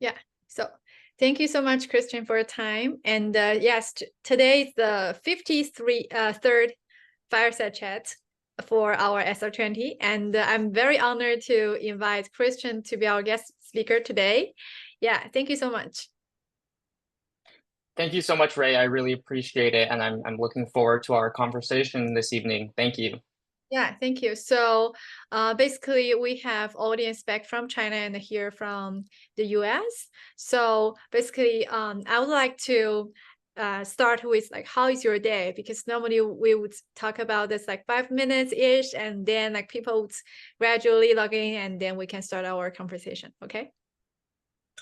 Yeah. So thank you so much, Christian, for your time. And yes, today is the 53rd fireside chat for our SR20. And I'm very honored to invite Christian to be our guest speaker today. Yeah, thank you so much. Thank you so much, Ray. I really appreciate it, and I'm looking forward to our conversation this evening. Thank you. Yeah, thank you. So basically, we have audience back from China and here from the US. So basically, I would like to start with like, how is your day? Because normally we would talk about this like 5 minutes-ish, and then like people would gradually log in, and then we can start our conversation. Okay.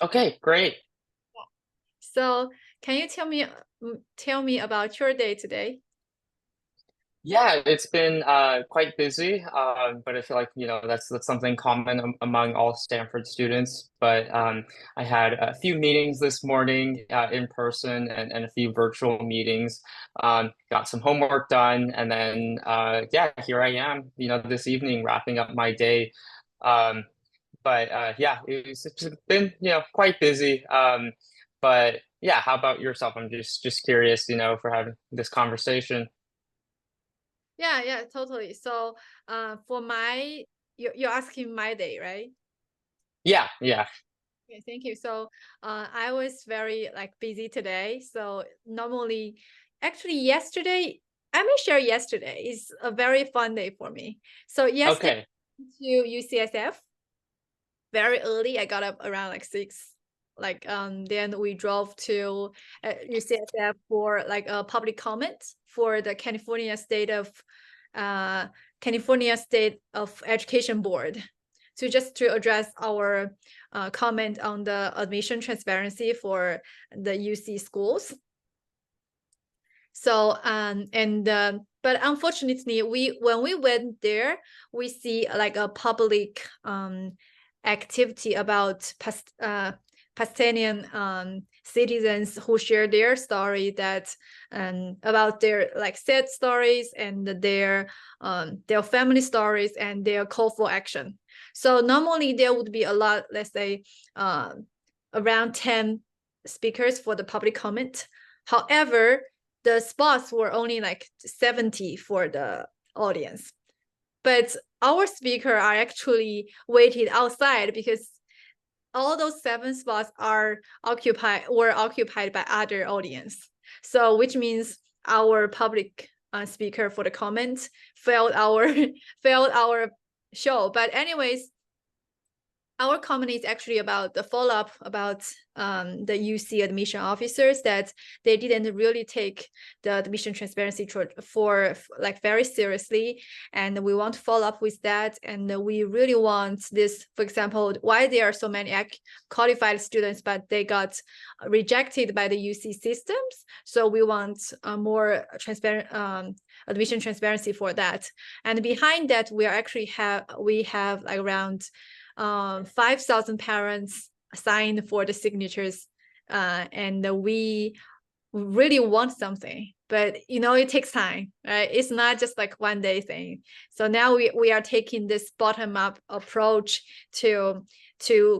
Okay, great. So can you tell me about your day today? Yeah, it's been quite busy, but I feel like that's something common among all Stanford students. But I had a few meetings this morning in person and a few virtual meetings. Got some homework done, and then yeah, here I am, this evening wrapping up my day. Um, but yeah, it's been quite busy. But yeah, how about yourself? I'm just curious, for having this conversation. Yeah, totally. So for you're asking my day, right? Yeah, yeah. Okay, thank you. So I was very like busy today. So normally, actually yesterday, I may share yesterday is a very fun day for me. So yesterday Okay. to UCSF very early. I got up around like 6. Like then we drove to UCSF for like a public comment for the uh California State of Education Board to address our comment on the admission transparency for the UC schools. So but unfortunately, when we went there, we see like a public activity about Palestinian citizens who share their story that about their like sad stories and their family stories and their call for action. So normally there would be a lot, let's say, around 10 speakers for the public comment. However, the spots were only like 70 for the audience. But our speaker are actually waited outside because all those 7 spots were occupied by other audience. So which means our public speaker for the comment failed our failed our show. But anyways, our comment is actually about the follow-up about the UC admission officers that they didn't really take the admission transparency for like very seriously, and we want to follow up with that. And we really want this, for example, why there are so many qualified students but they got rejected by the UC systems. So we want more transparent admission transparency for that. And behind that, we have like around 5,000 parents signed for the signatures, and we really want something, but it takes time, right? It's not just like one day thing. So now we are taking this bottom up approach to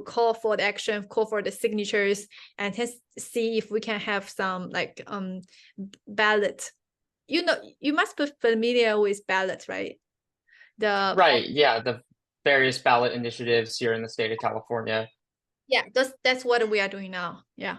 call for the action, call for the signatures, and see if we can have some like ballot. You must be familiar with ballots, right? The Right. Yeah, the various ballot initiatives here in the state of California. Yeah, that's what we are doing now. Yeah.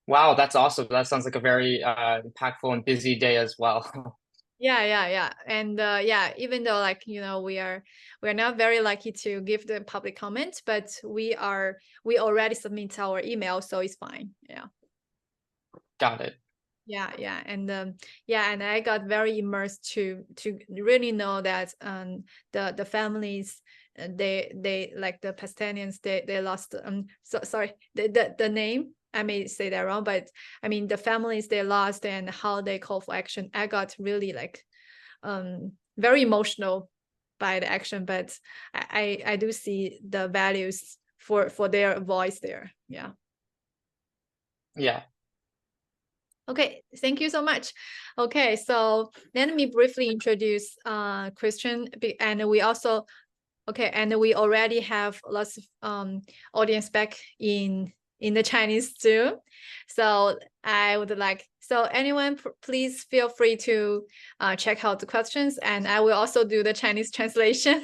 Wow, that's awesome. That sounds like a very impactful and busy day as well. Yeah. And yeah, even though like we are not very lucky to give the public comment, but we already submit our email, so it's fine. Yeah. Got it. Yeah. And I got very immersed to really know that the families, they like the Palestinians, they lost sorry, the name, I may say that wrong, but I mean the families they lost and how they call for action. I got really like very emotional by the action, but I do see the values for their voice there. Yeah. Yeah. Okay, thank you so much. Okay, so let me briefly introduce Christian, and we also Okay, and we already have lots of audience back in the Chinese too. So I would like, so anyone please feel free to check out the questions, and I will also do the Chinese translation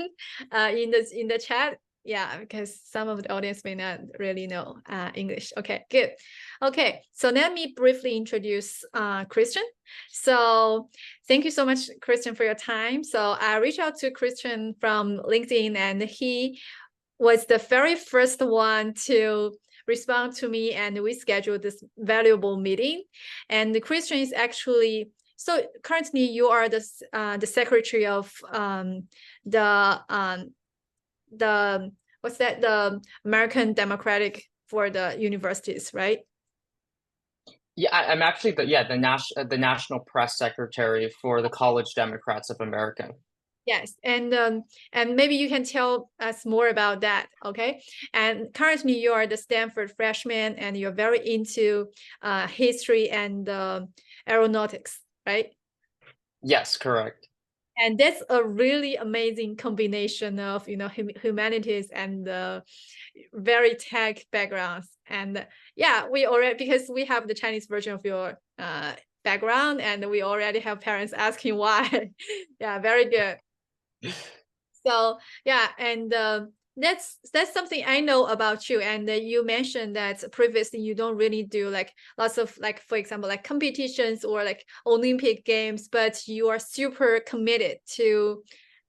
in the chat. Yeah, because some of the audience may not really know English. Okay, good. Okay, so let me briefly introduce Christian. So thank you so much, Christian, for your time. So I reached out to Christian from LinkedIn, and he was the very first one to respond to me, and we scheduled this valuable meeting. And Christian is actually, so currently you are the secretary of the what's that, the American Democratic for the universities, right? Yeah, I'm actually the national press secretary for the College Democrats of America. Yes, and maybe you can tell us more about that, okay? And currently you are the Stanford freshman, and you're very into history and aeronautics, right? Yes, correct. And that's a really amazing combination of humanities and very tech backgrounds. And yeah, we already, because we have the Chinese version of your background, and we already have parents asking why. Yeah, very good. So yeah, and that's something I know about you. And you mentioned that previously you don't really do like lots of, like, for example, like competitions or like Olympic games, but you are super committed to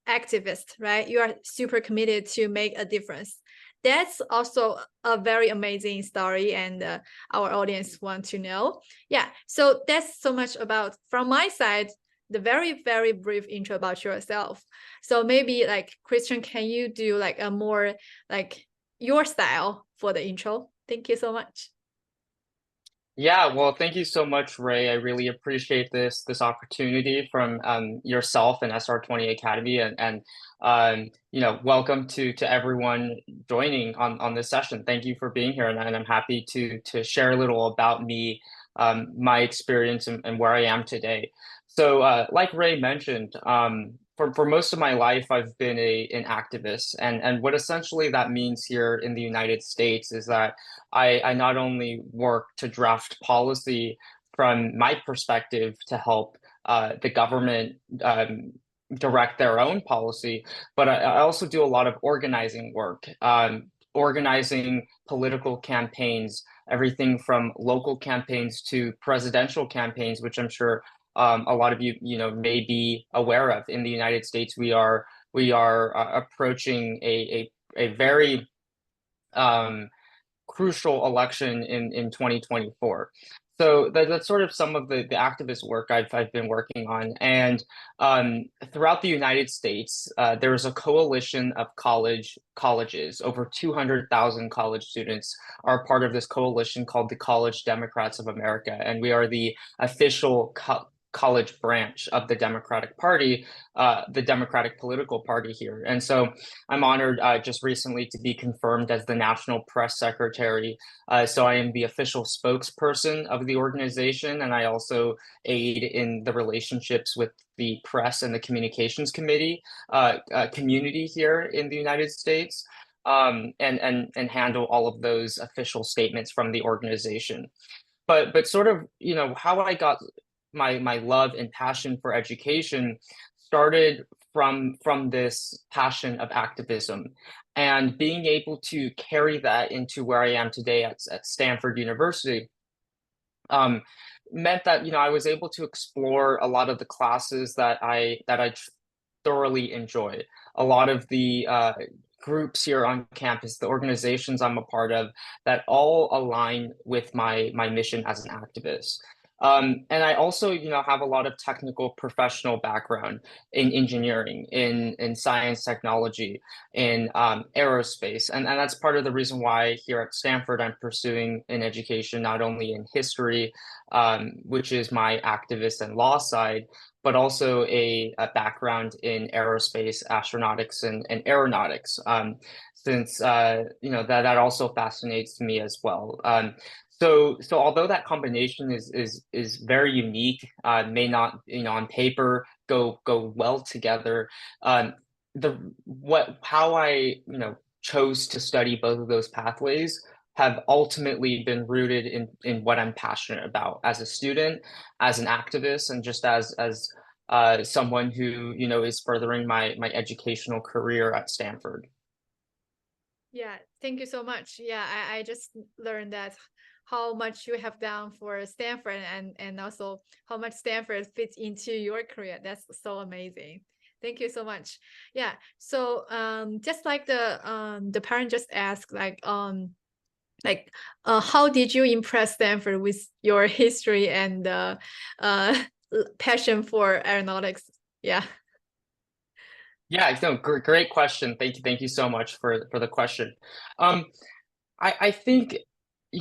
activist, right? You are super committed to make a difference. That's also a very amazing story, and our audience want to know. Yeah, so that's so much about from my side, the very, very brief intro about yourself. So maybe like Christian, can you do like a more like your style for the intro? Thank you so much. Yeah, well, thank you so much, Ray. I really appreciate this opportunity from yourself and SR20 Academy, and welcome to everyone joining on this session. Thank you for being here, and I'm happy to share a little about me, my experience, and where I am today. So, like Ray mentioned, for most of my life, I've been an activist, and what essentially that means here in the United States is that I not only work to draft policy from my perspective to help the government direct their own policy, but I also do a lot of organizing work, organizing political campaigns, everything from local campaigns to presidential campaigns, which I'm sure a lot of you may be aware of. In the United States, we are approaching a very crucial election in 2024. So that's sort of some of the activist work I've been working on. And throughout the United States, there's a coalition of colleges. Over 200,000 college students are part of this coalition called the College Democrats of America. And we are the official college branch of the Democratic Party, the Democratic political party here. And so I'm honored just recently to be confirmed as the national press secretary. So I am the official spokesperson of the organization, and I also aid in the relationships with the press and the communications community here in the United States, and handle all of those official statements from the organization. But sort of, how I got my love and passion for education started from this passion of activism, and being able to carry that into where I am today at Stanford University meant that I was able to explore a lot of the classes that I thoroughly enjoy. A lot of the groups here on campus, the organizations I'm a part of, that all align with my mission as an activist. And I also, have a lot of technical professional background in engineering, in science, technology, in aerospace. And that's part of the reason why here at Stanford, I'm pursuing an education not only in history, which is my activist and law side, but also a background in aerospace, astronautics, and aeronautics, since that also fascinates me as well. So although that combination is very unique, may not on paper go well together. how I chose to study both of those pathways have ultimately been rooted in what I'm passionate about as a student, as an activist, and just as someone who is furthering my educational career at Stanford. Yeah, thank you so much. Yeah, I just learned that how much you have done for Stanford and also how much Stanford fits into your career. That's so amazing. Thank you so much. Yeah. So just like the parent just asked, how did you impress Stanford with your history and passion for aeronautics? Yeah. Yeah, no, great question. Thank you so much for the question. Um, I think,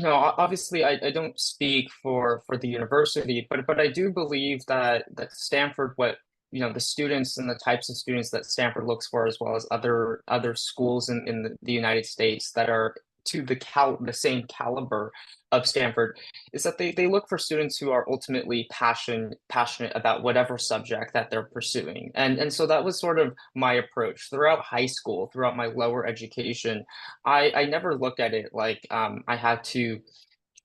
obviously I don't speak for the university, but I do believe that Stanford, what, the students and the types of students that Stanford looks for, as well as other schools in the United States that are to the same caliber of Stanford, is that they look for students who are ultimately passionate about whatever subject that they're pursuing. And so that was sort of my approach throughout high school, throughout my lower education. I never looked at it like I had to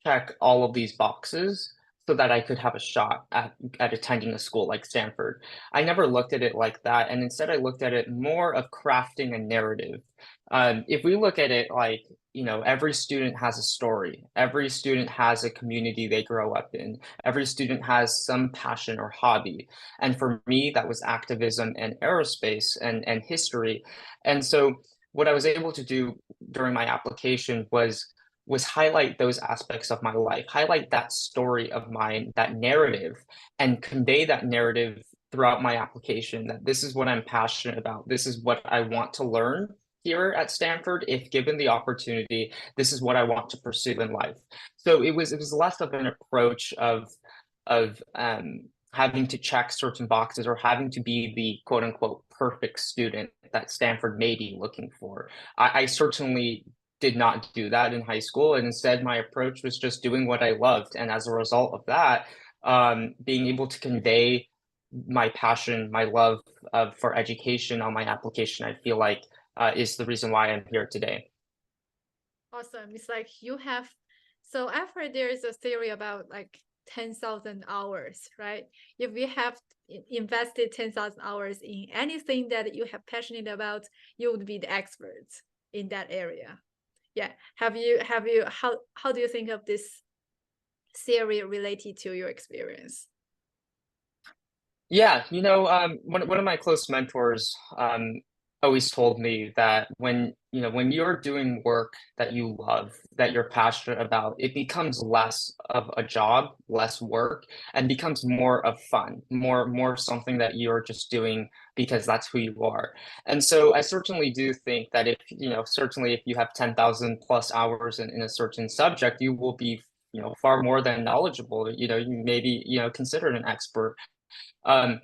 check all of these boxes so that I could have a shot at attending a school like Stanford. I never looked at it like that, and instead I looked at it more of crafting a narrative. If we look at it like, every student has a story, every student has a community they grow up in, every student has some passion or hobby. And for me, that was activism and aerospace and history. And so what I was able to do during my application was highlight those aspects of my life, highlight that story of mine, that narrative, and convey that narrative throughout my application, that this is what I'm passionate about. This is what I want to learn here at Stanford. If given the opportunity, this is what I want to pursue in life. So it was less of an approach of having to check certain boxes or having to be the quote unquote perfect student that Stanford may be looking for. I certainly did not do that in high school, and instead my approach was just doing what I loved. And as a result of that, being able to convey my passion, my love for education on my application, I feel like is the reason why I'm here today. Awesome. It's like you have, so I've heard there is a theory about like 10,000 hours, right? If you have invested 10,000 hours in anything that you have passionate about, you would be the expert in that area. Yeah. How do you think of this theory related to your experience? Yeah, one of my close mentors always told me that when you're doing work that you love, that you're passionate about, it becomes less of a job, less work, and becomes more of fun, more something that you're just doing because that's who you are. And so I certainly do think that certainly if you have 10,000 plus hours in a certain subject, you will be, far more than knowledgeable. You may be, considered an expert. um,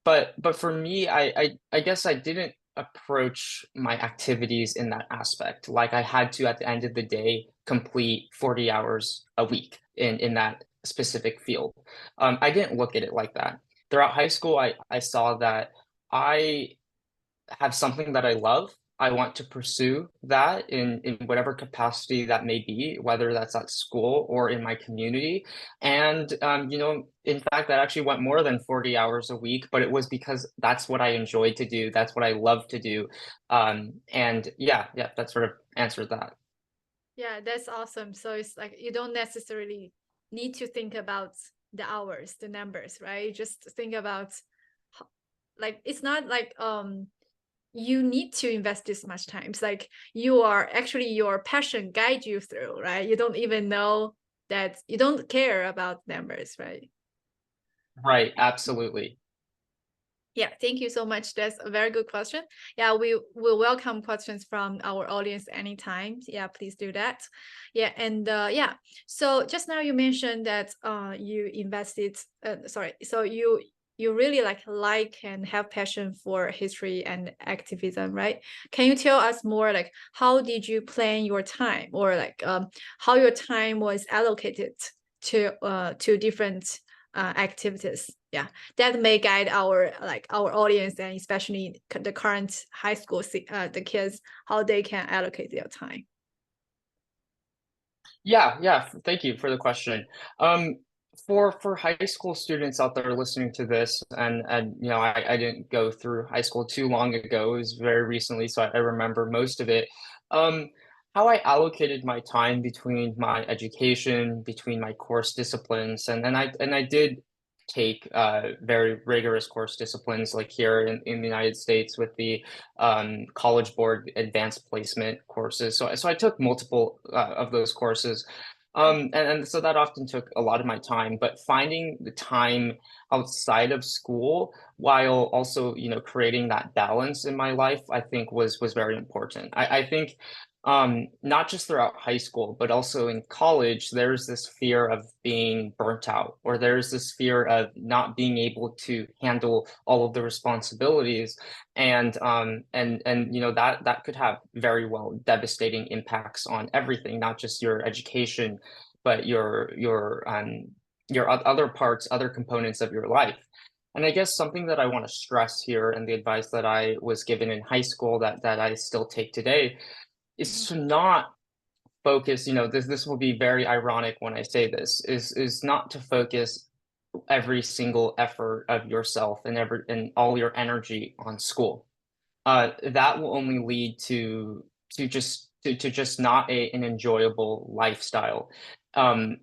but for me, I guess I didn't approach my activities in that aspect. Like I had to, at the end of the day, complete 40 hours a week in that specific field. I didn't look at it like that. Throughout high school, I saw that I have something that I love. I want to pursue that in whatever capacity that may be, whether that's at school or in my community. And in fact, that actually went more than 40 hours a week, but it was because that's what I enjoyed to do. That's what I love to do. And yeah, that sort of answered that. Yeah, that's awesome. So it's like you don't necessarily need to think about the hours, the numbers, right? You just think about like it's not like you need to invest this much time. It's like you are actually your passion guide you through, right? You don't even know that you don't care about numbers, right? Right, absolutely. Yeah, thank you so much. That's a very good question. Yeah, we will welcome questions from our audience anytime. Yeah, please do that. Yeah, and yeah. So just now you mentioned that you invested. Sorry. So you really like and have passion for history and activism, right? Can you tell us more like how did you plan your time, or like how your time was allocated to different activities? yeah, that may guide our audience, and especially the current high school the kids, how they can allocate their time. Yeah, thank you for the question. Um, for high school students out there listening to this, and you know, I didn't go through high school too long ago. It was very recently, so I remember most of it. Um, how I allocated my time between my education, between my course disciplines, and I did take very rigorous course disciplines like here in the United States with the College Board advanced placement courses. So I took multiple of those courses. And so that often took a lot of my time, but finding the time outside of school while also, you know, creating that balance in my life, I think was very important. I think not just throughout high school, but also in college, there's this fear of being burnt out, or there's this fear of not being able to handle all of the responsibilities, and you know that could have very well devastating impacts on everything, not just your education, but your other parts, other components of your life. And I guess something that I want to stress here, and the advice that I was given in high school that I still take today, is to not focus, you know, this will be very ironic when I say this, is not to focus every single effort of yourself and all your energy on school. That will only lead to just not an enjoyable lifestyle. Um,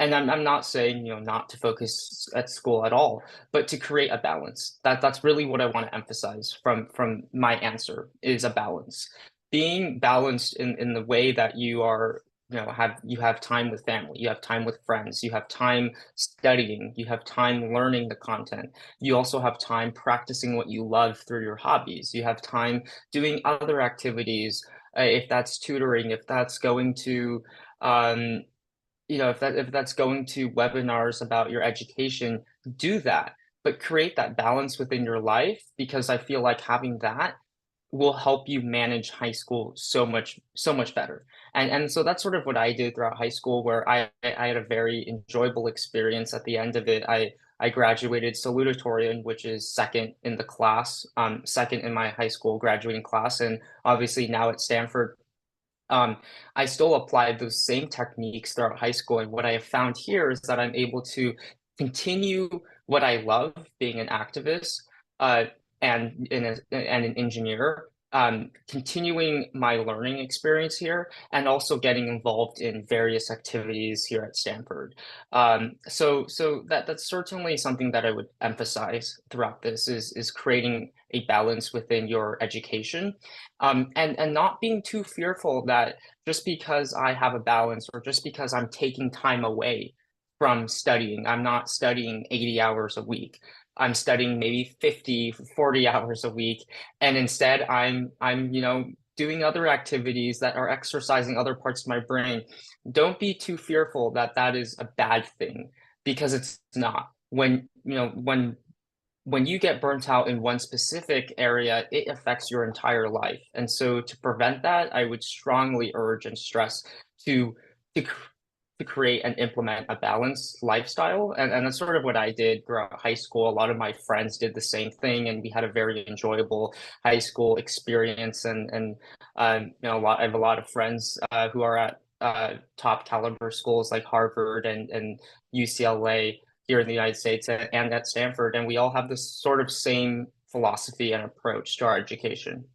and I'm not saying, you know, not to focus at school at all, but to create a balance. That's really what I want to emphasize from my answer, is a balance. Being balanced in the way that you are, you know, you have time with family, you have time with friends, you have time studying, you have time learning the content. You also have time practicing what you love through your hobbies. You have time doing other activities, if that's tutoring, if that's going to, you know, if that's going to webinars about your education, do that. But create that balance within your life, because I feel like having that will help you manage high school so much better. And so that's sort of what I did throughout high school, where I had a very enjoyable experience at the end of it. I graduated salutatorian, which is second in the class, second in my high school graduating class, and obviously now at Stanford. I still applied those same techniques throughout high school, and what I have found here is that I'm able to continue what I love, being an activist, uh, and an engineer, continuing my learning experience here, and also getting involved in various activities here at Stanford. So that's certainly something that I would emphasize throughout this, is creating a balance within your education, and not being too fearful that just because I have a balance, or just because I'm taking time away from studying, I'm not studying 80 hours a week. I'm studying maybe 50, 40 hours a week. And instead I'm, you know, doing other activities that are exercising other parts of my brain. Don't be too fearful that that is a bad thing, because it's not. When you get burnt out in one specific area, it affects your entire life. And so to prevent that, I would strongly urge and stress to to to create and implement a balanced lifestyle. And that's sort of what I did throughout high school. A lot of my friends did the same thing, and we had a very enjoyable high school experience. And you know, I have a lot of friends who are at top caliber schools like Harvard and UCLA here in the United States, and at Stanford, and we all have this sort of same philosophy and approach to our education.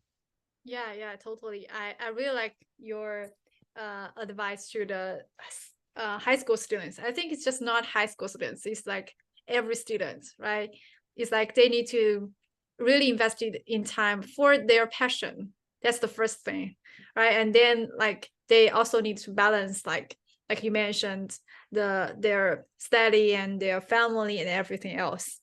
Yeah, totally. I really like your advice to the high school students. I think it's just not high school students. It's like every student, right? It's like they need to really invest in time for their passion. That's the first thing, right? And then like they also need to balance, like you mentioned, their study and their family and everything else.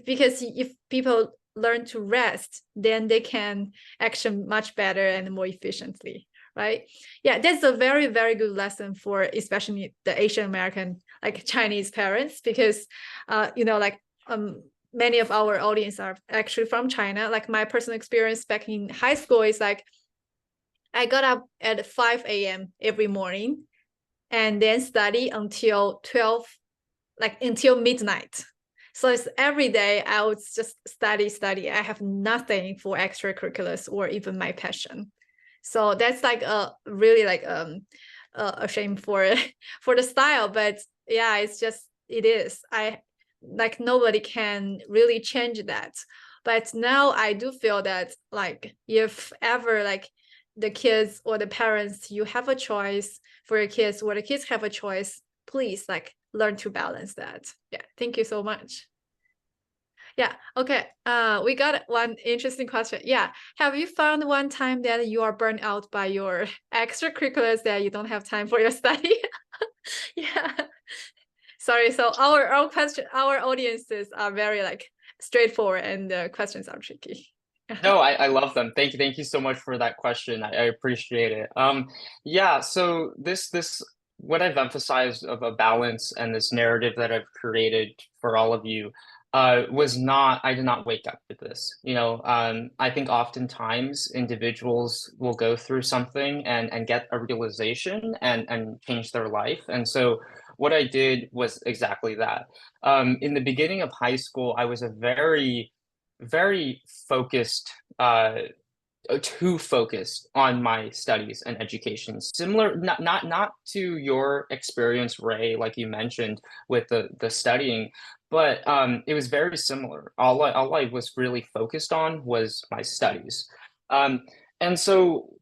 Because if people learn to rest, then they can action much better and more efficiently, right? Yeah, that's a very, very good lesson for especially the Asian American, like Chinese parents, because you know, like many of our audience are actually from China. Like my personal experience back in high school is like I got up at 5 a.m. every morning and then study until 12, like until midnight. So it's every day I would just study. I have nothing for extracurriculars or even my passion. So that's like a really like a shame for for the style, but yeah, it's just it is. I like nobody can really change that. But now I do feel that like if ever like the kids or the parents, you have a choice for your kids or the kids have a choice, please like learn to balance that. Yeah, thank you so much. Yeah, okay. We got one interesting question. Yeah, have you found one time that you are burned out by your extracurriculars that you don't have time for your study? Yeah. Sorry. So our question, our audiences are very like straightforward, and the questions are tricky. No, I love them. Thank you so much for that question. I appreciate it. Yeah, so this what I've emphasized of a balance and this narrative that I've created for all of you was not, I did not wake up with this. I think oftentimes individuals will go through something and get a realization and change their life. And so what I did was exactly that. In the beginning of high school, I was a very focused, too focused on my studies and education. Similar, not to your experience, Ray, like you mentioned with the studying, but it was very similar. All I was really focused on was my studies. Um, and so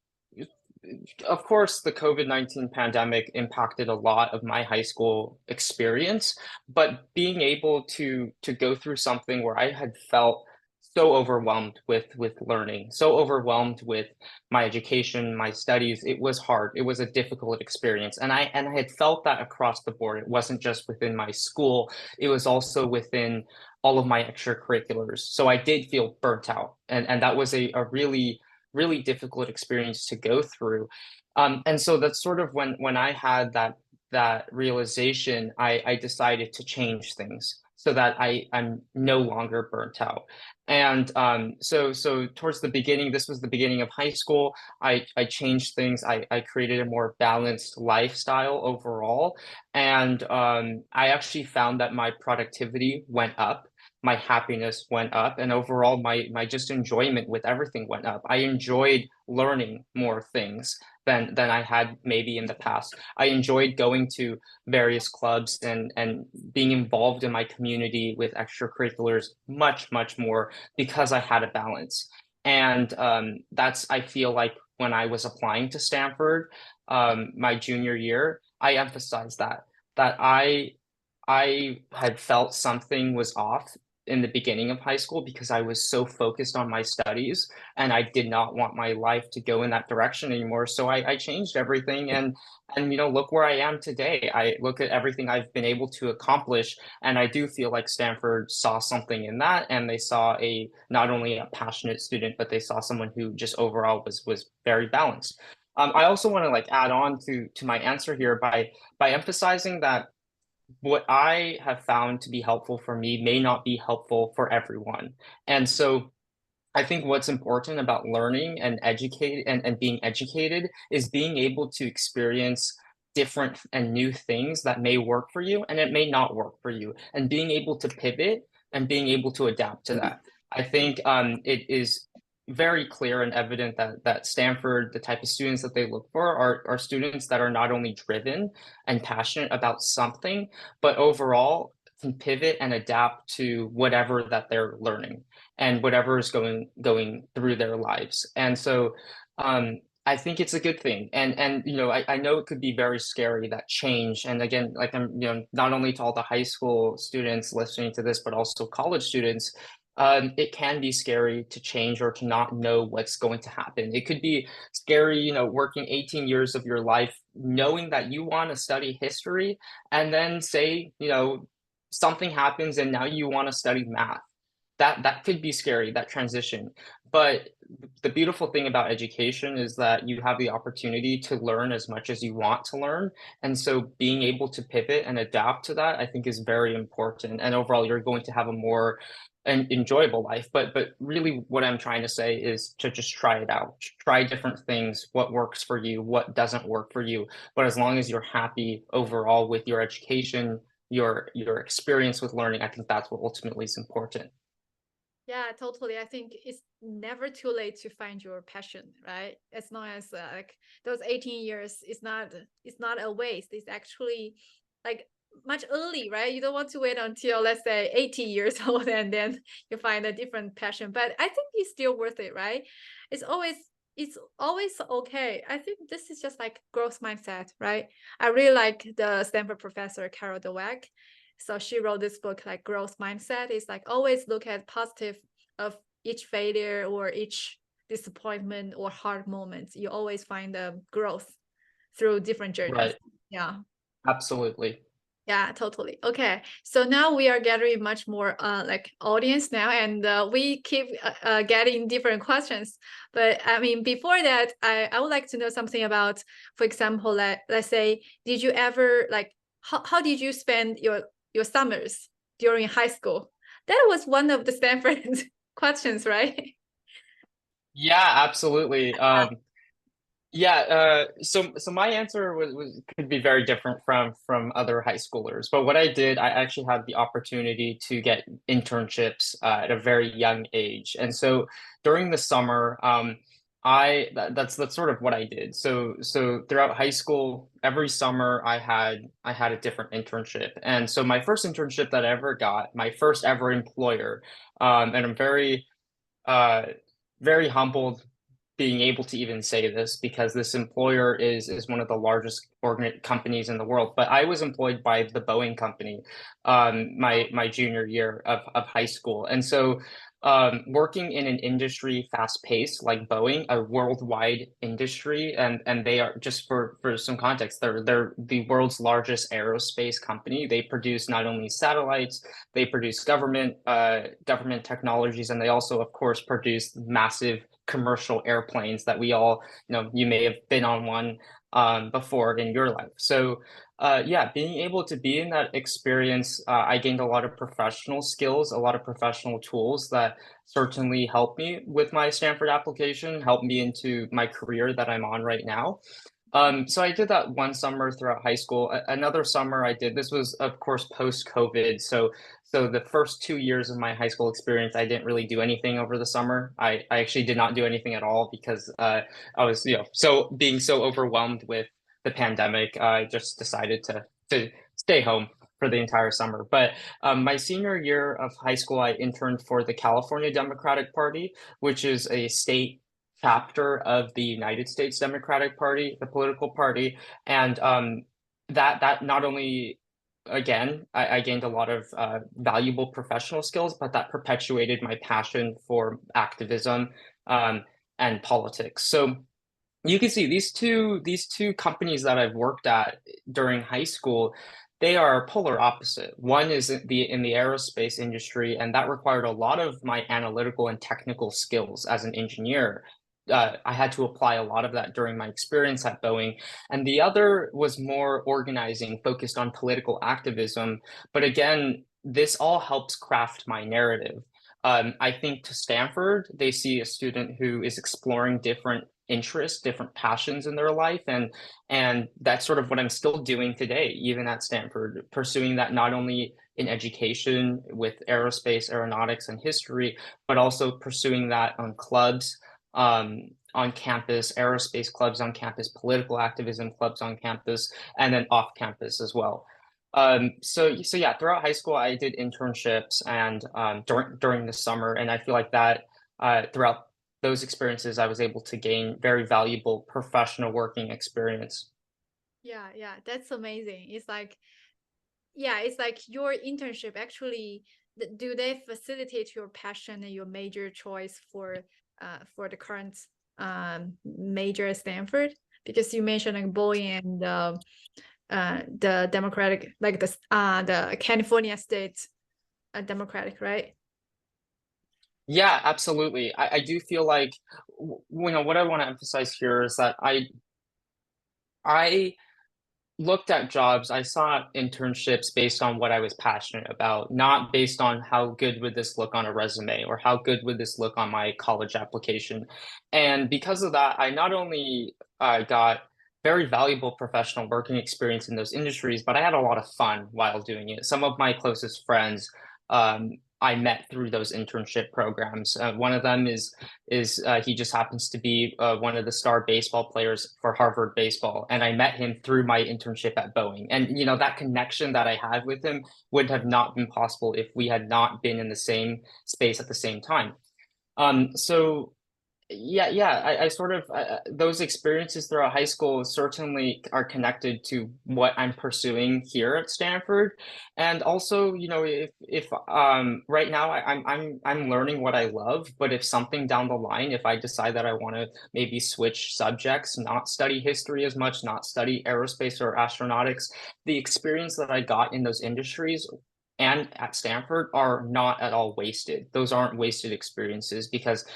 of course, the COVID-19 pandemic impacted a lot of my high school experience, but being able to go through something where I had felt so overwhelmed with learning, so overwhelmed with my education, my studies, it was hard. It was a difficult experience. And I had felt that across the board. It wasn't just within my school, it was also within all of my extracurriculars. So I did feel burnt out. And that was a really difficult experience to go through. And so that's sort of when I had that realization, I decided to change things so that I'm no longer burnt out. And so towards the beginning, this was the beginning of high school. I changed things. I created a more balanced lifestyle overall, and I actually found that my productivity went up, my happiness went up, and overall my just enjoyment with everything went up. I enjoyed learning more things than I had maybe in the past. I enjoyed going to various clubs and being involved in my community with extracurriculars much more because I had a balance. And that's, I feel like, when I was applying to Stanford, my junior year, I emphasized that I had felt something was off in the beginning of high school because I was so focused on my studies and I did not want my life to go in that direction anymore. So I changed everything, and look where I am today. I look at everything I've been able to accomplish, and I do feel like Stanford saw something in that, and they saw a not only a passionate student, but they saw someone who just overall was very balanced. I also want to like add on to my answer here by emphasizing that what I have found to be helpful for me may not be helpful for everyone. And so I think what's important about learning and and being educated is being able to experience different and new things that may work for you and it may not work for you, and being able to pivot and being able to adapt to that. I think it is very clear and evident that Stanford, the type of students that they look for are students that are not only driven and passionate about something, but overall can pivot and adapt to whatever that they're learning and whatever is going through their lives. And so I think it's a good thing. And I know it could be very scary, that change. And again, like I'm, not only to all the high school students listening to this, but also college students, it can be scary to change or to not know what's going to happen. It could be scary, working 18 years of your life, knowing that you want to study history, and then say, something happens and now you want to study math. That could be scary, that transition. But the beautiful thing about education is that you have the opportunity to learn as much as you want to learn. And so being able to pivot and adapt to that, I think, is very important. And overall, you're going to have a more an enjoyable life. But really what I'm trying to say is to just try it out. Try different things, what works for you, what doesn't work for you. But as long as you're happy overall with your education, your experience with learning, I think that's what ultimately is important. Yeah, totally. I think it's never too late to find your passion, right? As long as like those 18 years is not a waste. It's actually like much early, right? You don't want to wait until let's say 80 years old and then you find a different passion. But I think it's still worth it, right? It's always it's always okay. I think this is just like growth mindset, right? I really like the Stanford professor Carol Dweck. So she wrote this book like growth mindset is like always look at positive of each failure or each disappointment or hard moments. You always find the growth through different journeys. Right. Yeah. Absolutely. Yeah, totally. Okay. So now we are gathering much more like audience now and we keep getting different questions. But I mean, before that, I would like to know something about, for example, let's say, did you ever like, how did you spend your summers during high school? That was one of the Stanford questions, right? Yeah, absolutely. Yeah, so my answer was could be very different from other high schoolers. But what I did, I actually had the opportunity to get internships at a very young age. And so during the summer, that's sort of what I did. So throughout high school, every summer I had a different internship. And so my first internship that I ever got, my first ever employer, and I'm uh very humbled being able to even say this because this employer is one of the largest companies in the world. But I was employed by the Boeing company, my junior year of high school, and so working in an industry fast paced like Boeing, a worldwide industry, and they are just for some context, they're the world's largest aerospace company. They produce not only satellites, they produce government technologies, and they also, of course, produce massive commercial airplanes that we all, you may have been on one before in your life. So, yeah, being able to be in that experience, I gained a lot of professional skills, a lot of professional tools that certainly helped me with my Stanford application, helped me into my career that I'm on right now. So I did that one summer throughout high school. Another summer I did, this was of course post-COVID. So the first 2 years of my high school experience, I didn't really do anything over the summer. I actually did not do anything at all because I was, so being so overwhelmed with the pandemic, I just decided to stay home for the entire summer. But my senior year of high school, I interned for the California Democratic Party, which is a state chapter of the United States Democratic Party, the political party, and that not only again I gained a lot of valuable professional skills, but that perpetuated my passion for activism um, and politics. So you can see these two companies that I've worked at during high school, they are polar opposite. One is in the aerospace industry, and that required a lot of my analytical and technical skills as an engineer. I had to apply a lot of that during my experience at Boeing. And the other was more organizing, focused on political activism. But again, this all helps craft my narrative. I think to Stanford, they see a student who is exploring different interests, different passions in their life, and that's sort of what I'm still doing today, even at Stanford, pursuing that not only in education with aerospace, aeronautics, and history, but also pursuing that on clubs on campus, aerospace clubs on campus, political activism clubs on campus, and then off campus as well. So yeah, throughout high school, I did internships and during the summer, and I feel like that throughout those experiences, I was able to gain very valuable professional working experience. Yeah, that's amazing. It's like, yeah, it's like your internship actually, do they facilitate your passion and your major choice for the current major at Stanford? Because you mentioned like Boeing and the Democratic, like the California State Democratic, right? Yeah, absolutely. I do feel like what I want to emphasize here is that I looked at jobs, I saw internships based on what I was passionate about, not based on how good would this look on a resume or how good would this look on my college application. And because of that, I not only got very valuable professional working experience in those industries, but I had a lot of fun while doing it. Some of my closest friends I met through those internship programs. One of them is he just happens to be one of the star baseball players for Harvard baseball, and I met him through my internship at Boeing. And that connection that I had with him would have not been possible if we had not been in the same space at the same time. So yeah, I sort of those experiences throughout high school certainly are connected to what I'm pursuing here at Stanford. And also, if right now I'm learning what I love, but if something down the line, if I decide that I want to maybe switch subjects, not study history as much, not study aerospace or astronautics, the experience that I got in those industries and at Stanford are not at all wasted. Those aren't wasted experiences because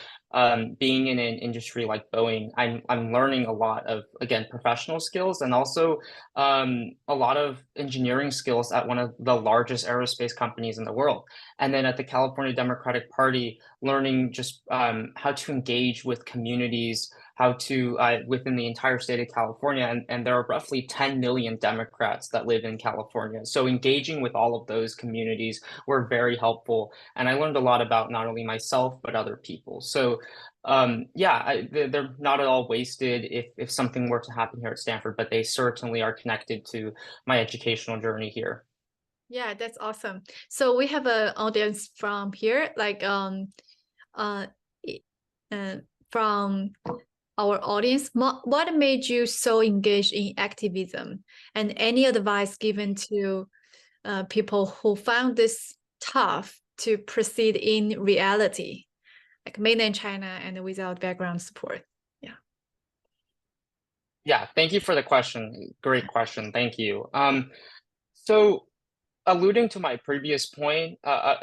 being in an industry like Boeing, I'm learning a lot of, again, professional skills and also a lot of engineering skills at one of the largest aerospace companies in the world. And then at the California Democratic Party, learning just how to engage with communities, how to within the entire state of California, and there are roughly 10 million Democrats that live in California. So engaging with all of those communities were very helpful, and I learned a lot about not only myself but other people. So yeah, they're not at all wasted if something were to happen here at Stanford, but they certainly are connected to my educational journey here. Yeah, that's awesome. So we have an audience from here, like uh, from our audience. What made you so engaged in activism, and any advice given to people who found this tough to proceed in reality, like mainland China and without background support? Yeah. Yeah, thank you for the question. Great question. Thank you. So alluding to my previous point,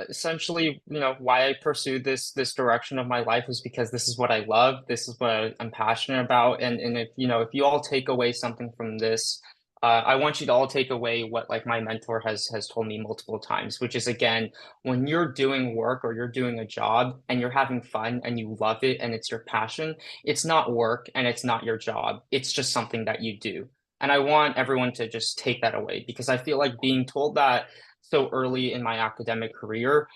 essentially, why I pursued this direction of my life was because this is what I love. This is what I'm passionate about. And if you all take away something from this, I want you to all take away what like my mentor has told me multiple times, which is again, when you're doing work or you're doing a job and you're having fun and you love it and it's your passion, it's not work and it's not your job. It's just something that you do. And I want everyone to just take that away because I feel like being told that so early in my academic career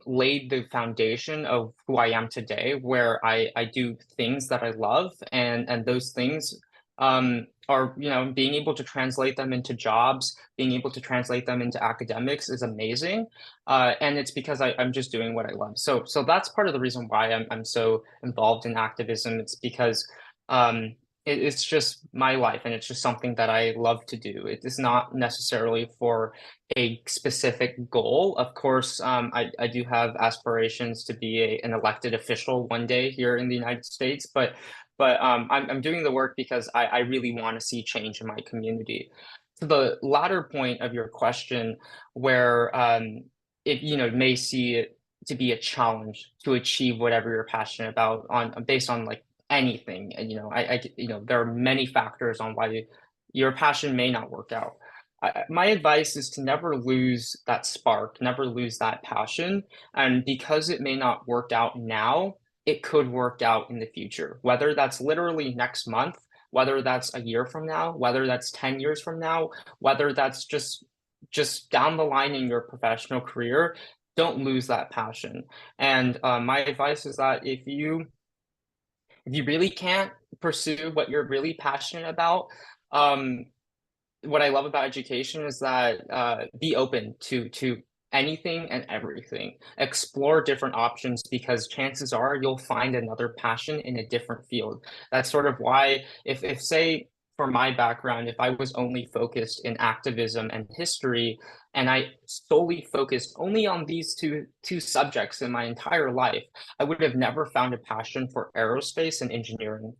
laid the foundation of who I am today, where I do things that I love, and those things are being able to translate them into jobs, being able to translate them into academics is amazing, and it's because I'm just doing what I love. So that's part of the reason why I'm so involved in activism. It's because it's just my life and it's just something that I love to do. It is not necessarily for a specific goal. Of course, I do have aspirations to be an elected official one day here in the United States, but I'm doing the work because I really want to see change in my community. To the latter point of your question, where it may see it to be a challenge to achieve whatever you're passionate about based on like anything, and there are many factors on why your passion may not work out. My advice is to never lose that spark, never lose that passion. And because it may not work out now, it could work out in the future, whether that's literally next month, whether that's a year from now, whether that's 10 years from now, whether that's just down the line in your professional career. Don't lose that passion. And my advice is that if you really can't pursue what you're really passionate about, um, what I love about education is that be open to anything and everything. Explore different options because chances are you'll find another passion in a different field. That's sort of why if say for my background, if I was only focused in activism and history, and I solely focused only on these two subjects in my entire life, I would have never found a passion for aerospace and engineering.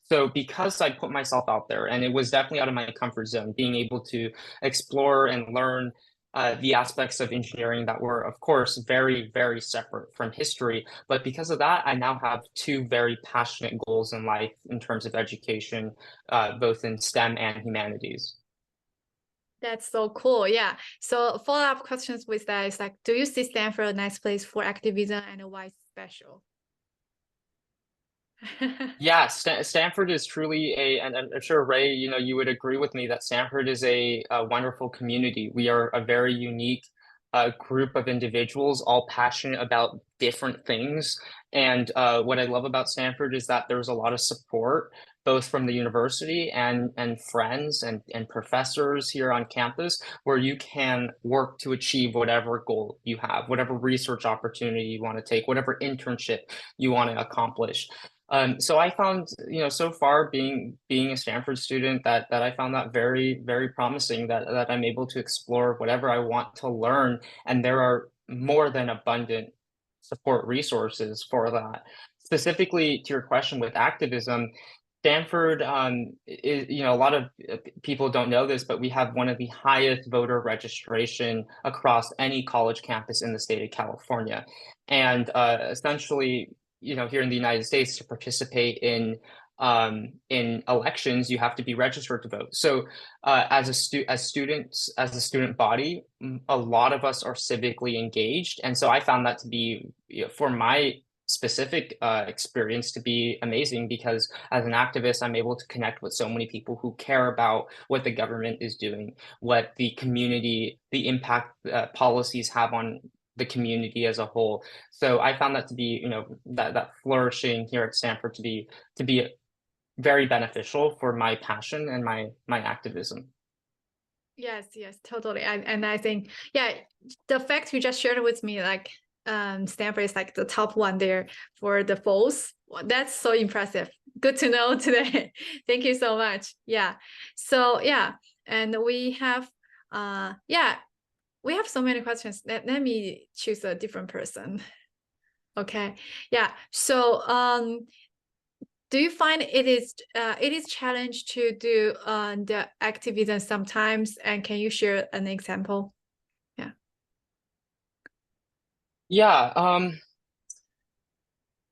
So because I put myself out there, and it was definitely out of my comfort zone, being able to explore and learn the aspects of engineering that were, of course, very, very separate from history. But because of that, I now have two very passionate goals in life in terms of education, both in STEM and humanities. That's so cool. Yeah. So follow-up questions with that is like, do you see Stanford a nice place for activism and why it's special? Yeah, Stanford is truly and I'm sure Ray, you would agree with me that Stanford is a wonderful community. We are a very unique group of individuals, all passionate about different things. And what I love about Stanford is that there's a lot of support, both from the university and friends and professors here on campus, where you can work to achieve whatever goal you have, whatever research opportunity you want to take, whatever internship you want to accomplish. So I found, so far being a Stanford student that I found that very, very promising that I'm able to explore whatever I want to learn. And there are more than abundant support resources for that. Specifically to your question with activism, Stanford is, a lot of people don't know this, but we have one of the highest voter registration across any college campus in the state of California. And essentially, here in the United States to participate in elections, you have to be registered to vote. So as a student body, a lot of us are civically engaged. And so I found that to be, for my specific experience, to be amazing, because as an activist, I'm able to connect with so many people who care about what the government is doing, what the community, the impact policies have on the community as a whole. So I found that to be, that flourishing here at Stanford to be very beneficial for my passion and my activism. Yes, yes, totally. And I think, yeah, the fact you just shared with me, like Stanford is like the top one there for the polls. Well, that's so impressive. Good to know today. Thank you so much. Yeah. So yeah, and we have so many questions. Let me choose a different person. Okay. Yeah. So do you find it is challenge to do the activism sometimes? And can you share an example? Yeah. Yeah,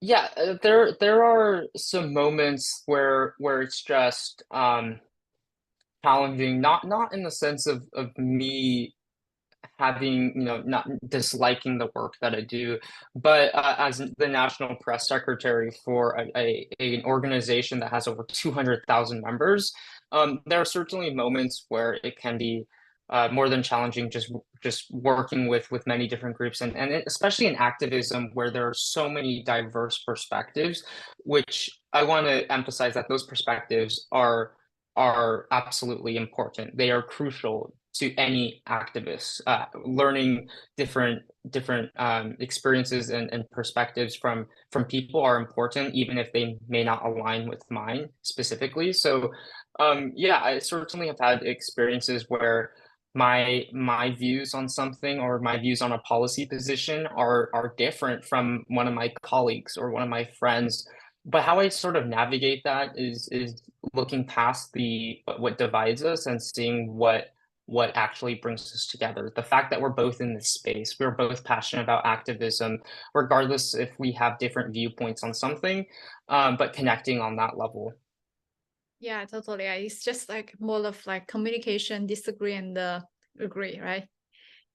yeah, there are some moments where it's just challenging, not in the sense of me having, not disliking the work that I do, but as the national press secretary for an organization that has over 200,000 members, there are certainly moments where it can be more than challenging, just working with many different groups, and especially in activism where there are so many diverse perspectives, which I want to emphasize that those perspectives are absolutely important. They are crucial to any activist. Learning different experiences and perspectives from people are important, even if they may not align with mine specifically. So, yeah, I certainly have had experiences where my views on something or my views on a policy position are different from one of my colleagues or one of my friends. But how I sort of navigate that is looking past the what divides us and seeing what actually brings us together. The fact that we're both in this space, we're both passionate about activism, regardless if we have different viewpoints on something, but connecting on that level. Yeah, totally. Yeah, it's just like more of like communication, disagree and agree, right?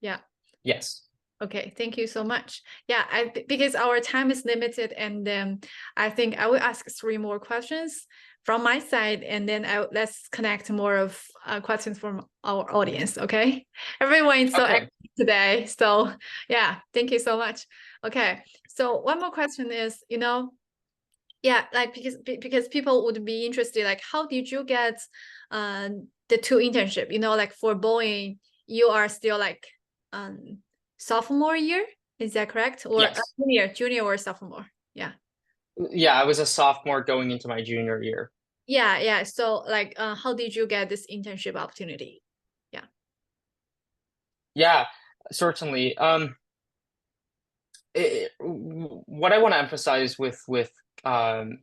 Yeah. Yes. Okay, thank you so much. Yeah, because our time is limited, and I think I will ask three more questions from my side, and then let's connect more of questions from our audience. Okay, everyone is so Okay. active today, so yeah, thank you so much. Okay, so one more question is, yeah, like because people would be interested, like how did you get the two internship? Like for Boeing, you are still like sophomore year, is that correct? Or Yes. junior or sophomore? Yeah. Yeah, I was a sophomore going into my junior year. Yeah, yeah. So like how did you get this internship opportunity? Yeah. Yeah, certainly. What I want to emphasize with and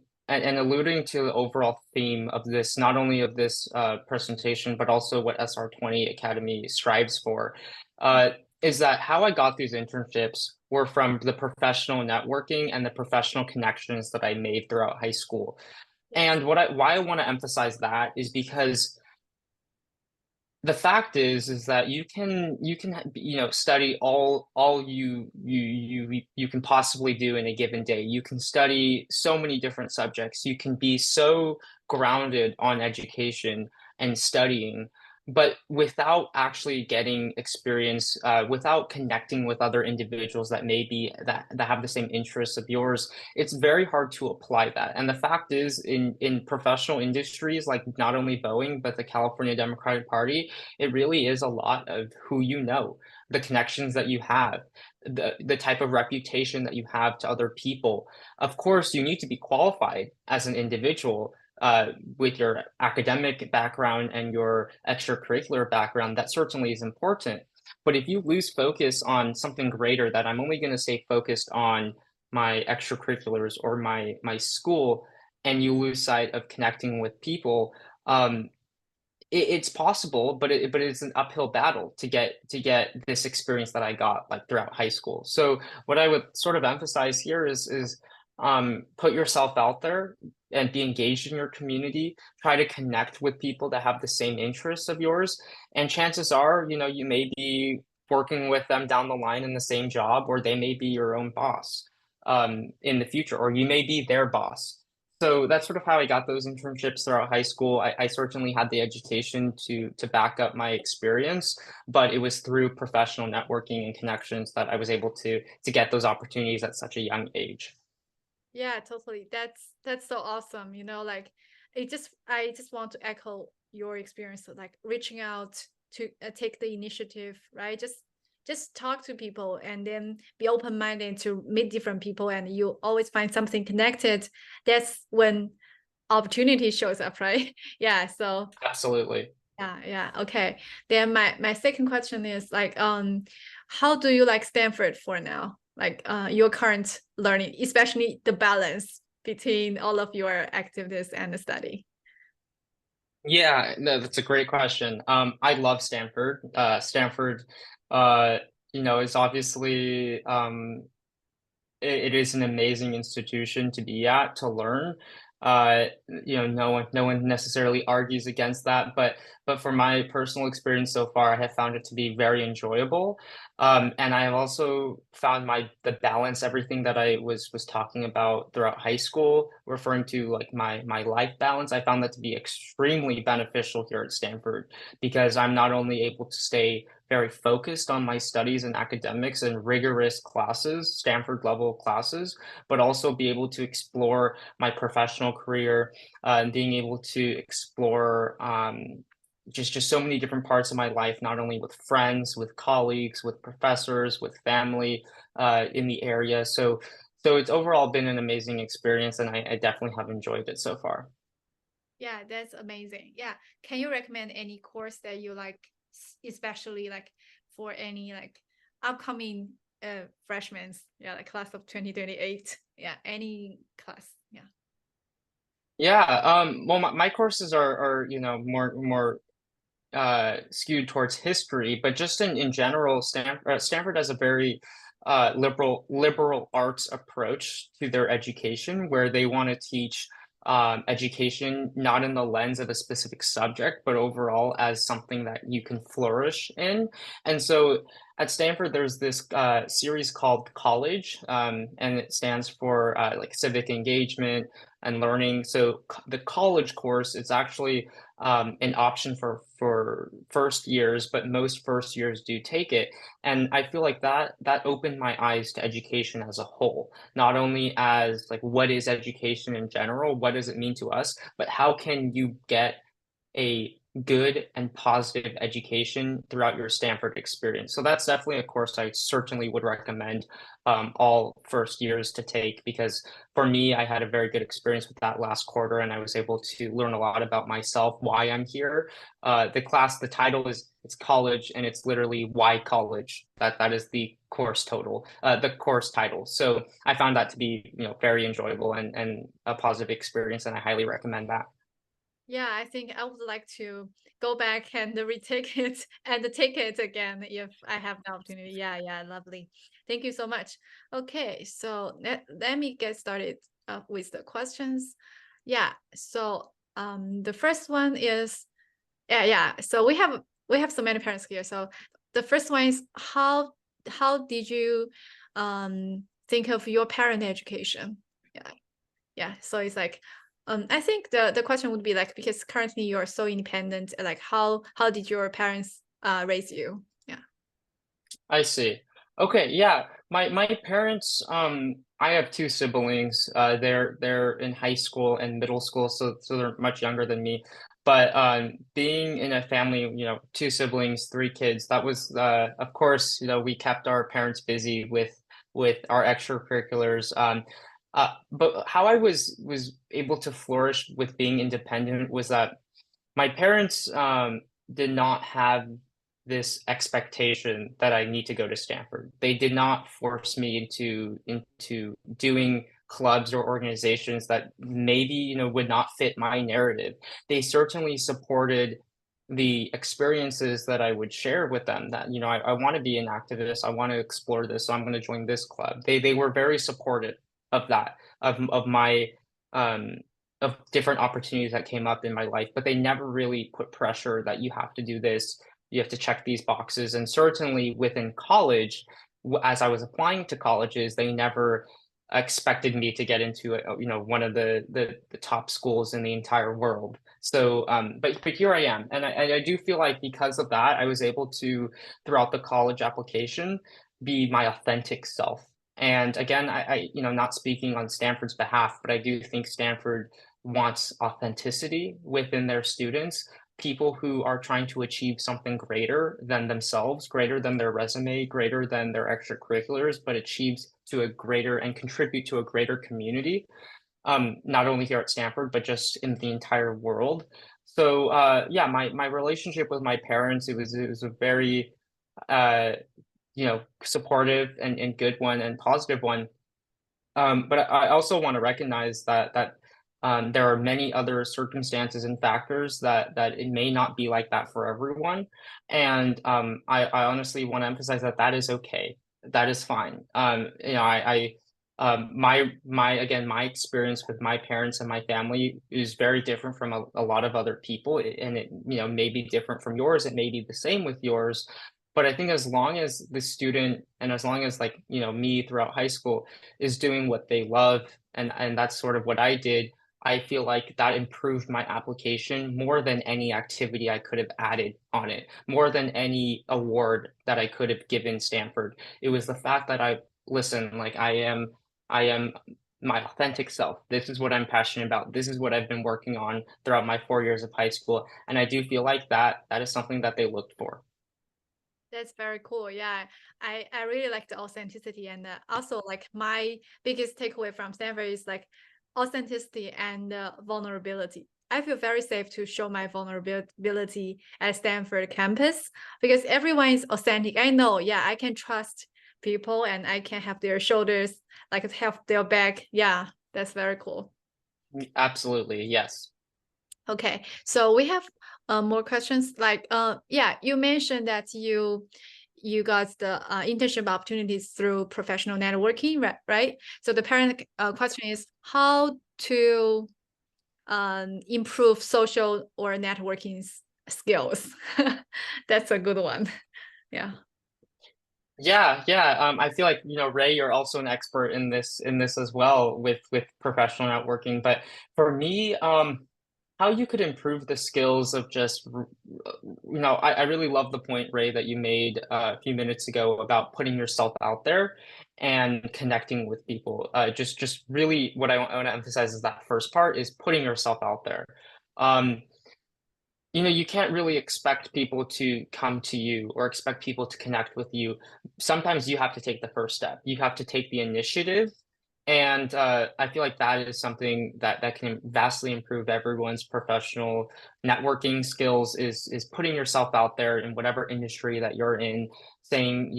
alluding to the overall theme of this, not only of this presentation, but also what SR20 Academy strives for, uh, is that how I got these internships were from the professional networking and the professional connections that I made throughout high school. Yes. And why I want to emphasize that is because the fact is that you can study all you can possibly do in a given day. You can study so many different subjects. You can be so grounded on education and studying, but without actually getting experience, without connecting with other individuals that that have the same interests of yours, it's very hard to apply that. And the fact is, in professional industries like not only Boeing but the California Democratic Party, it really is a lot of who you know, the connections that you have, the type of reputation that you have to other people. Of course, you need to be qualified as an individual, with your academic background and your extracurricular background. That certainly is important. But if you lose focus on something greater, that I'm only going to say focused on my extracurriculars or my school, and you lose sight of connecting with people, it's possible, but it's an uphill battle to get this experience that I got like throughout high school. So what I would sort of emphasize here is put yourself out there and be engaged in your community. Try to connect with people that have the same interests of yours, and chances are, you may be working with them down the line in the same job, or they may be your own boss in the future, or you may be their boss. So that's sort of how I got those internships throughout high school. I certainly had the education to back up my experience, but it was through professional networking and connections that I was able to get those opportunities at such a young age. Yeah, totally. That's so awesome. Like I just want to echo your experience of like reaching out to take the initiative, right? Just talk to people and then be open-minded to meet different people, and you always find something connected. That's when opportunity shows up, right? Yeah. So Absolutely. yeah. Okay. Then my second question is like, how do you like Stanford for now? Like your current learning, especially the balance between all of your activities and the study. Yeah, no, that's a great question. I love Stanford. Stanford, uh, is obviously it is an amazing institution to be at, to learn. No one necessarily argues against that, but for my personal experience so far, I have found it to be very enjoyable. And I have also found the balance, everything that I was talking about throughout high school, referring to like my life balance. I found that to be extremely beneficial here at Stanford, because I'm not only able to stay very focused on my studies and academics and rigorous classes, Stanford level classes, but also be able to explore my professional career, and being able to explore just so many different parts of my life, not only with friends, with colleagues, with professors, with family in the area. So it's overall been an amazing experience, and I definitely have enjoyed it so far. Yeah, that's amazing. Yeah. Can you recommend any course that you like, especially like for any like upcoming freshmen? Yeah, like class of 2028. Yeah, any class. Yeah. Yeah, well, my courses are more skewed towards history, but just in general, Stanford has a very liberal arts approach to their education, where they want to teach education not in the lens of a specific subject, but overall as something that you can flourish in. And so at Stanford, there's this series called College, and it stands for like civic engagement and learning. So the college course is actually an option for first years, but most first years do take it. And I feel like that opened my eyes to education as a whole, not only as like what is education in general, what does it mean to us, but how can you get a good and positive education throughout your Stanford experience. So that's definitely a course I certainly would recommend all first years to take, because for me, I had a very good experience with that last quarter, and I was able to learn a lot about myself, why I'm here. The title it's college, and it's literally why college. That is the course the course title. So I found that to be very enjoyable and a positive experience, and I highly recommend that. Yeah, I think I would like to go back and retake it and take it again if I have the opportunity. Yeah, lovely. Thank you so much. Okay, so let me get started with the questions. Yeah, so the first one is, yeah. So we have we have so many parents here. So the first one is how did you think of your parent education? Yeah. So it's like I think the question would be like, because currently you're so independent, like how did your parents raise you? Yeah. I see. Okay, yeah. My parents, I have two siblings. They're in high school and middle school, so they're much younger than me. But being in a family, two siblings, three kids, that was of course, we kept our parents busy with our extracurriculars. But how I was able to flourish with being independent was that my parents did not have this expectation that I need to go to Stanford. They did not force me into doing clubs or organizations that maybe, would not fit my narrative. They certainly supported the experiences that I would share with them that, I want to be an activist, I want to explore this, so I'm going to join this club. They were very supportive of that, of my um of different opportunities that came up in my life, but they never really put pressure that you have to do this, you have to check these boxes. And certainly within college, as I was applying to colleges, they never expected me to get into one of the top schools in the entire world. So but here I am, and I do feel like because of that, I was able to, throughout the college application, be my authentic self. And again, not speaking on Stanford's behalf, but I do think Stanford wants authenticity within their students, people who are trying to achieve something greater than themselves, greater than their resume, greater than their extracurriculars, but achieves to a greater and contribute to a greater community, not only here at Stanford, but just in the entire world. So yeah, my relationship with my parents, it was a very supportive and good one and positive one. But I also want to recognize that there are many other circumstances and factors that it may not be like that for everyone. And I honestly want to emphasize that is okay. That is fine. My experience with my parents and my family is very different from a lot of other people, and it may be different from yours. It may be the same with yours. But I think as long as the student, and as long as, like, me throughout high school, is doing what they love, and that's sort of what I did, I feel like that improved my application more than any activity I could have added on it, more than any award that I could have given Stanford. It was the fact that listen, like, I am my authentic self. This is what I'm passionate about. This is what I've been working on throughout my 4 years of high school. And I do feel like that is something that they looked for. That's very cool. Yeah, I really like the authenticity, and also like my biggest takeaway from Stanford is like authenticity and vulnerability. I feel very safe to show my vulnerability at Stanford campus because everyone is authentic. I know, yeah, I can trust people and I can have their shoulders, like have their back. Yeah, that's very cool. Absolutely, yes. Okay, so we have more questions. Like, yeah, you mentioned that you got the internship opportunities through professional networking, right? So the parent question is how to improve social or networking skills. That's a good one. Yeah. Yeah. I feel like, Ray, you're also an expert in this as well with professional networking. But for me, how you could improve the skills of just, I really love the point, Ray, that you made a few minutes ago about putting yourself out there and connecting with people. Just really what I want to emphasize is that first part is putting yourself out there. Um, you can't really expect people to come to you or expect people to connect with you. Sometimes you have to take the first step. You have to take the initiative. And I feel like that is something that can vastly improve everyone's professional networking skills is putting yourself out there in whatever industry that you're in, saying,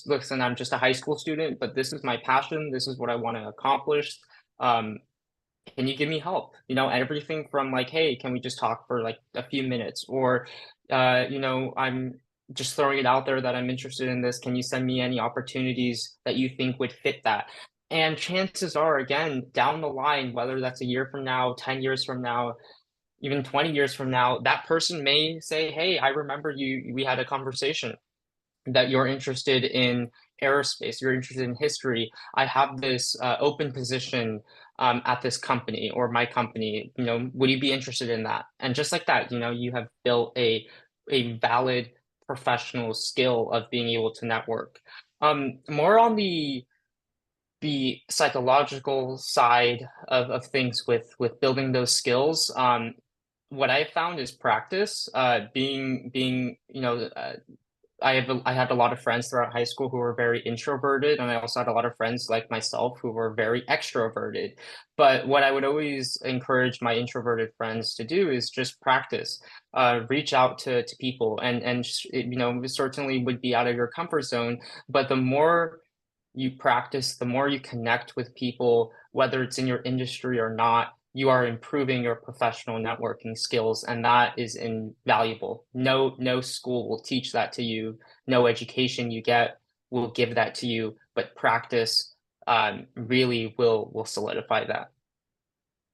listen, I'm just a high school student, but this is my passion. This is what I want to accomplish. Um, can you give me help? Everything from like, hey, can we just talk for like a few minutes? Or, I'm just throwing it out there that I'm interested in this. Can you send me any opportunities that you think would fit that? And chances are, again, down the line, whether that's a year from now, 10 years from now, even 20 years from now, that person may say, hey, I remember you, we had a conversation that you're interested in aerospace, you're interested in history. I have this open position at this company or my company. Would you be interested in that? And just like that, you have built a valid professional skill of being able to network. More on the psychological side of things with building those skills. What I found is practice. Being I had a lot of friends throughout high school who were very introverted, and I also had a lot of friends like myself who were very extroverted. But what I would always encourage my introverted friends to do is just practice, reach out to people, and it certainly would be out of your comfort zone. But the more you practice, the more you connect with people, whether it's in your industry or not, you are improving your professional networking skills, and that is invaluable. No school will teach that to you. No education you get will give that to you, but practice really will solidify that.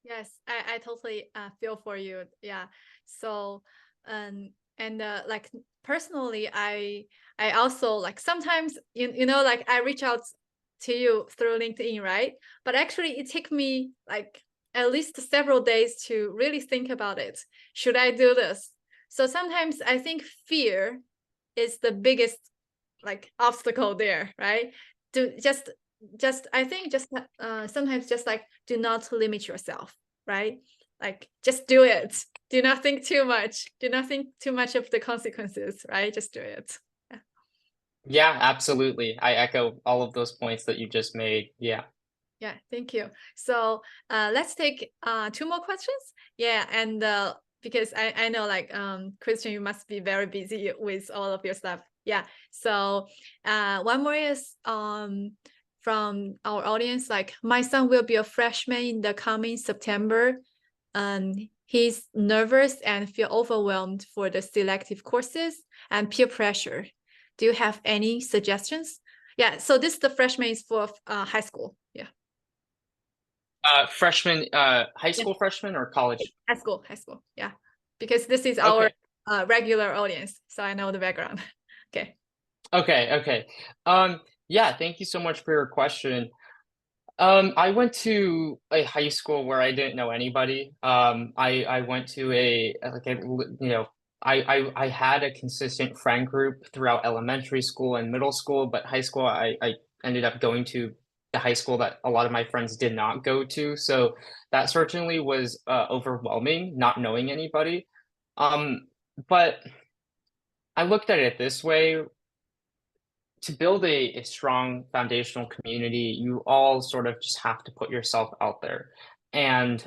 Yes, I totally feel for you. Yeah. So, and like personally, I also like sometimes like I reach out to you through LinkedIn, right? But actually, it took me like at least several days to really think about it. Should I do this? So sometimes I think fear is the biggest like obstacle there, right? To just I think just sometimes just like do not limit yourself, right? Like just do it. Do not think too much. Do not think too much of the consequences, right? Just do it. Yeah, Yeah, absolutely. I echo all of those points that you just made. Yeah. yeah, thank you. So let's take two more questions. Yeah, and because I know like Christian, you must be very busy with all of your stuff. Yeah. So one more is from our audience, like my son will be a freshman in the coming September. He's nervous and feel overwhelmed for the selective courses and peer pressure. Do you have any suggestions? Yeah, so this the freshman is for high school. Yeah. Freshman, high Yeah, school freshman or college? high school. Yeah, because this is our Okay. regular audience, so I know the background. Okay. Okay. Yeah, thank you so much for your question. I went to a high school where I didn't know anybody. I went to I had a consistent friend group throughout elementary school and middle school, but high school I ended up going to the high school that a lot of my friends did not go to. So that certainly was overwhelming, not knowing anybody. Um, but I looked at it this way: to build a strong foundational community, you all sort of just have to put yourself out there. And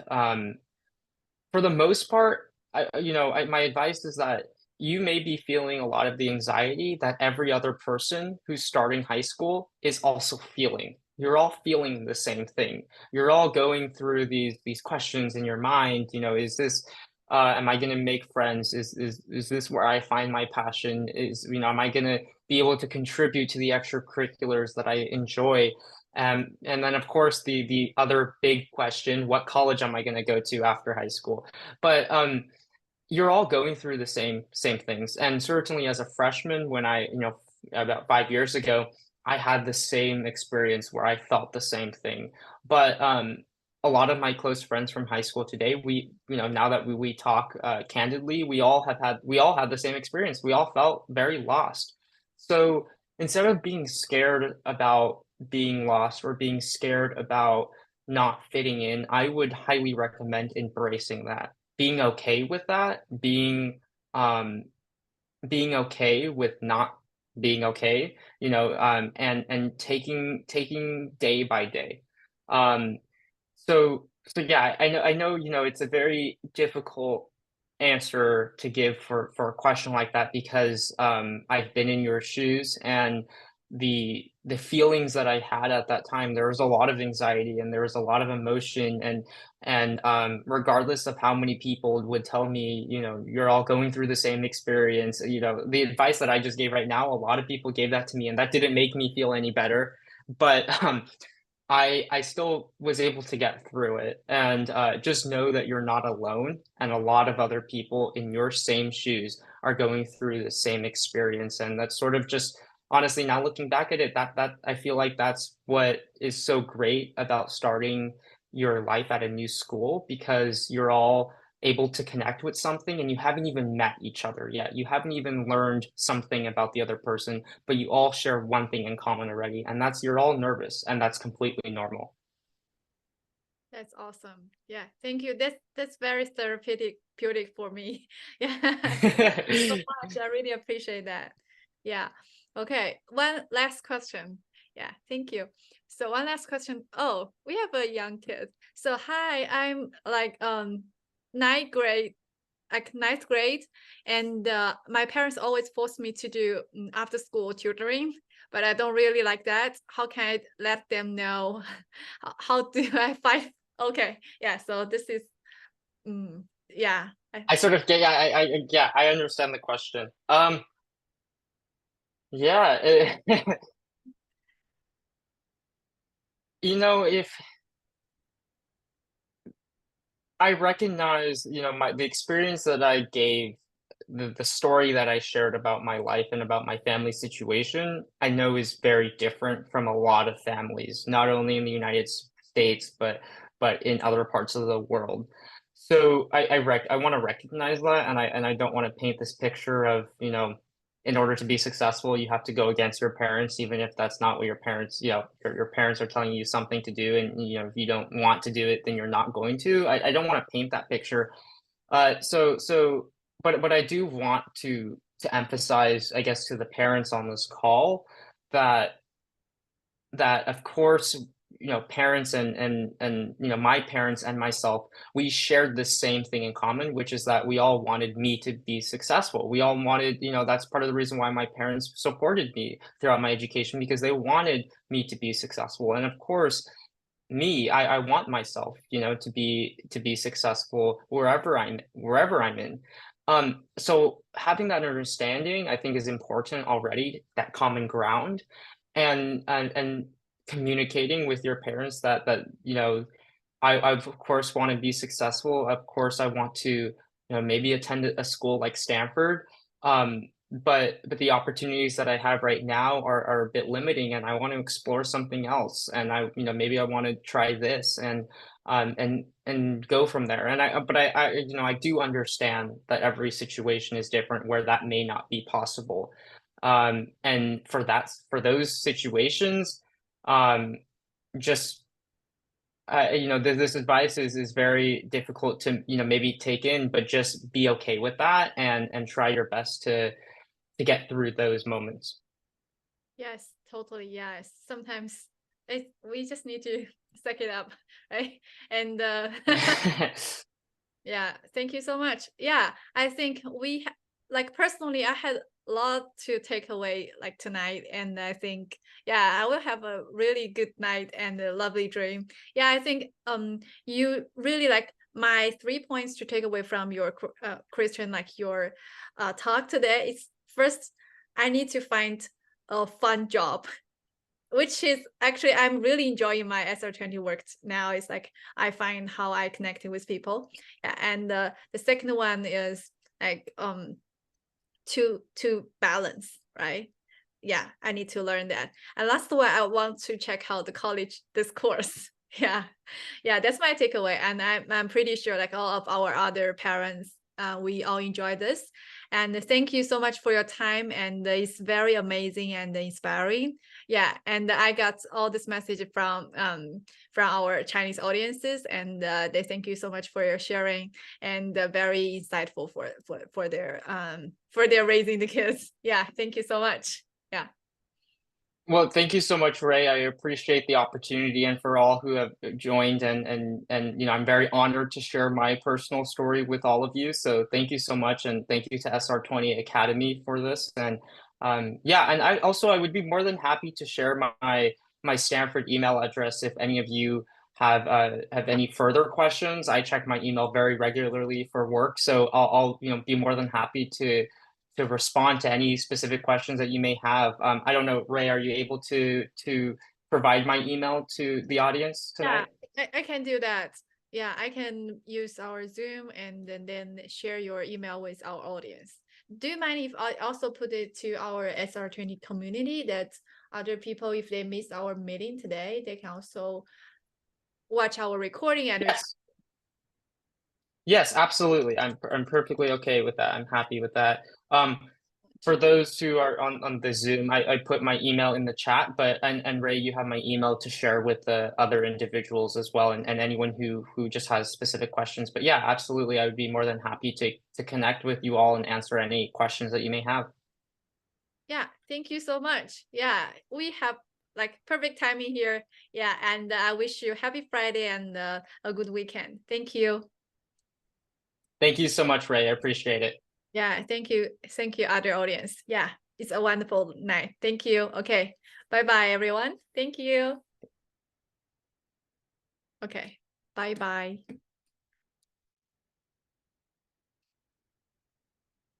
for the most part, my advice is that you may be feeling a lot of the anxiety that every other person who's starting high school is also feeling. You're all feeling the same thing. You're all going through these questions in your mind. Is this am I going to make friends? Is this where I find my passion? Am I going to be able to contribute to the extracurriculars that I enjoy? And then of course the other big question, what college am I going to go to after high school? But you're all going through the same things. And certainly as a freshman, when about 5 years ago, I had the same experience where I felt the same thing. But a lot of my close friends from high school today, now that we talk candidly, we all had the same experience. We all felt very lost. So instead of being scared about being lost or being scared about not fitting in, I would highly recommend embracing that, being okay with that, um being okay with not being okay, and taking day by day. Um so yeah, I know, it's a very difficult answer to give for a question like that, because I've been in your shoes, and the feelings that I had at that time, there was a lot of anxiety and there was a lot of emotion, and regardless of how many people would tell me, you're all going through the same experience, the advice that I just gave right now, a lot of people gave that to me, and that didn't make me feel any better. But I still was able to get through it, and just know that you're not alone, and a lot of other people in your same shoes are going through the same experience, and that's sort of just honestly now looking back at it, that I feel like that's what is so great about starting your life at a new school because you're all able to connect with something and you haven't even met each other yet. You haven't even learned something about the other person, but you all share one thing in common already, and that's you're all nervous, and that's completely normal. That's awesome. Yeah, thank you. That's very therapeutic for me. Yeah, thank you so much. I really appreciate that. Yeah. Okay. One last question. Yeah, thank you. So one last question. Oh, we have a young kid. So hi, I'm like ninth grade, ninth grade, and my parents always force me to do after school tutoring, but I don't really like that. How can I let them know? How do I find? Okay, yeah. So this is, yeah. I sort of get, yeah, yeah, I understand the question. Yeah, if I recognize, the experience that I gave, the story that I shared about my life and about my family situation, I know is very different from a lot of families, not only in the United States, but in other parts of the world. So I want to recognize that, and I don't want to paint this picture of, in order to be successful, you have to go against your parents, even if that's not what your parents, your parents are telling you something to do, and if you don't want to do it, then you're not going to. I don't want to paint that picture. But I do want to emphasize, I guess, to the parents on this call that of course, parents and my parents and myself, we shared the same thing in common, which is that we all wanted me to be successful. We all wanted, that's part of the reason why my parents supported me throughout my education, because they wanted me to be successful. And of course, I want myself, to be successful wherever I'm in. So having that understanding, I think, is important already, that common ground, and communicating with your parents that I of course want to be successful. Of course, I want to, maybe attend a school like Stanford. But the opportunities that I have right now are a bit limiting, and I want to explore something else. And maybe I want to try this and go from there. And I do understand that every situation is different where that may not be possible. And for those situations, um, just this advice is very difficult to maybe take in, but just be okay with that and try your best to get through those moments. Yes, totally. Yes. Sometimes we just need to suck it up, right? And yeah, thank you so much. Yeah, I think like personally, I had a lot to take away like tonight, and I think yeah, I will have a really good night and a lovely dream. Yeah, I think you really like my 3 points to take away from your Christian like your talk today. Is first, I need to find a fun job, which is actually I'm really enjoying my SR20 work now. It's like I find how I connected with people. Yeah, and the second one is like to balance, right? Yeah, I need to learn that. And last one, I want to check out the college discourse. Yeah, yeah, that's my takeaway. And I'm pretty sure like all of our other parents, we all enjoy this. And thank you so much for your time. And it's very amazing and inspiring. Yeah, and I got all this message from our Chinese audiences, and they thank you so much for your sharing, and very insightful for their raising the kids. Yeah, thank you so much. Yeah. Well, thank you so much, Ray. I appreciate the opportunity, and for all who have joined, and I'm very honored to share my personal story with all of you. So thank you so much, and thank you to SR20 Academy for this. And yeah, and I would be more than happy to share my Stanford email address if any of you have any further questions. I check my email very regularly for work, so I'll be more than happy to respond to any specific questions that you may have. I don't know, Ray, are you able to provide my email to the audience tonight? Yeah, I can do that. Yeah, I can use our Zoom and then share your email with our audience. Do you mind if I also put it to our SR20 community that other people, if they miss our meeting today, they can also watch our recording and Yes. Yes, absolutely. I'm perfectly okay with that. I'm happy with that. For those who are on the Zoom, I put my email in the chat, but and Ray, you have my email to share with the other individuals as well, and anyone who just has specific questions. But yeah, absolutely, I would be more than happy to connect with you all and answer any questions that you may have. Yeah, thank you so much. Yeah, we have like perfect timing here. Yeah, and I wish you happy Friday and a good weekend. Thank you. Thank you so much, Ray. I appreciate it. Yeah, thank you. Thank you, other audience. Yeah, it's a wonderful night. Thank you. Okay, bye-bye, everyone. Thank you. Okay, bye-bye.